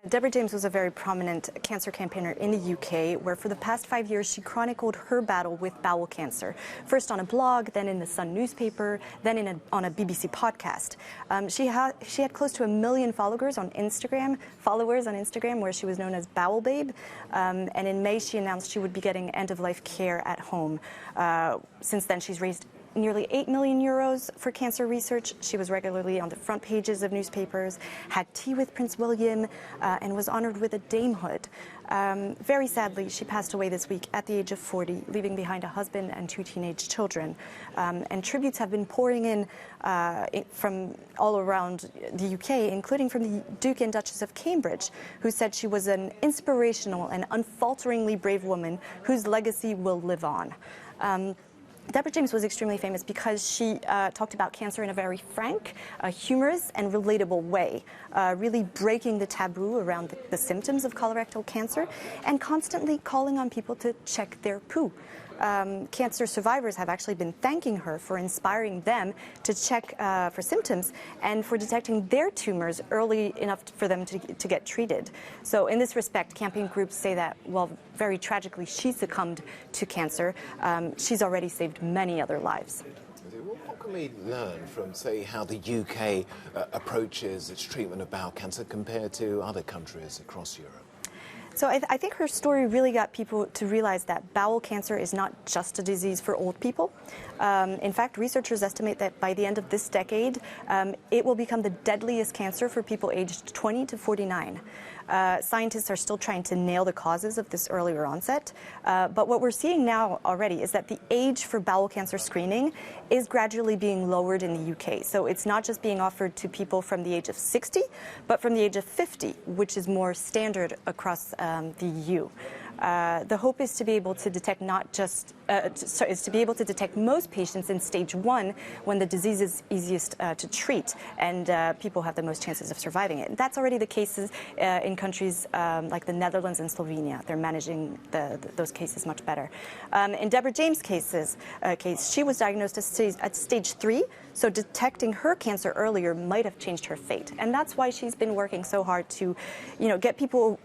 Deborah James was a very prominent cancer campaigner in the UK, where for the past 5 years she chronicled her battle with bowel cancer, first on a blog, then in the Sun newspaper, then on a BBC podcast. She had close to 1 million followers on Instagram, where she was known as Bowelbabe, and in May she announced she would be getting end-of-life care at home. Since then she's raised nearly 8 million euros for cancer research. She was regularly on the front pages of newspapers, had tea with Prince William, and was honored with a damehood. Very sadly, she passed away this week at the age of 40, leaving behind a husband and 2 teenage children. And tributes have been pouring in from all around the UK, including from the Duke and Duchess of Cambridge, who said she was an inspirational and unfalteringly brave woman whose legacy will live on. Deborah James was extremely famous because she talked about cancer in a very frank, humorous, and relatable way, really breaking the taboo around the symptoms of colorectal cancer and constantly calling on people to check their poo. Cancer survivors have actually been thanking her for inspiring them to check for symptoms and for detecting their tumors early enough for them to get treated. So in this respect, campaign groups say that, while very tragically she succumbed to cancer, she's already saved many other lives. What can we learn from, say, how the UK approaches its treatment of bowel cancer compared to other countries across Europe? So I think her story really got people to realize that bowel cancer is not just a disease for old people. In fact, researchers estimate that by the end of this decade, it will become the deadliest cancer for people aged 20 to 49. Scientists are still trying to nail the causes of this earlier onset, but what we're seeing now already is that the age for bowel cancer screening is gradually being lowered in the UK. So it's not just being offered to people from the age of 60, but from the age of 50, which is more standard across the EU. The hope is to be able to detect most patients in stage 1 when the disease is easiest to treat and people have the most chances of surviving it. That's already the cases in countries like the Netherlands and Slovenia. They're managing those cases much better. In Deborah James' case, she was diagnosed at stage 3, so detecting her cancer earlier might have changed her fate. And that's why she's been working so hard to, get people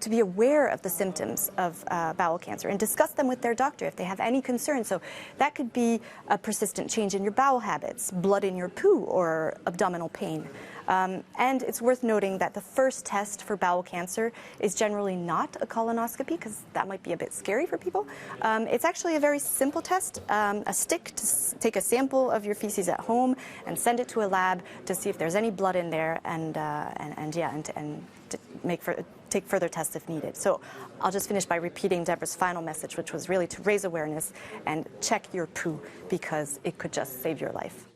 to be aware of the symptoms of bowel cancer and discuss them with their doctor if they have any concerns. So that could be a persistent change in your bowel habits, blood in your poo, or abdominal pain. And it's worth noting that the first test for bowel cancer is generally not a colonoscopy, because that might be a bit scary for people. It's actually a very simple test, a stick to take a sample of your feces at home and send it to a lab to see if there's any blood in there, and to take further tests if needed. So I'll just finish by repeating Deborah's final message, which was really to raise awareness and check your poo, because it could just save your life.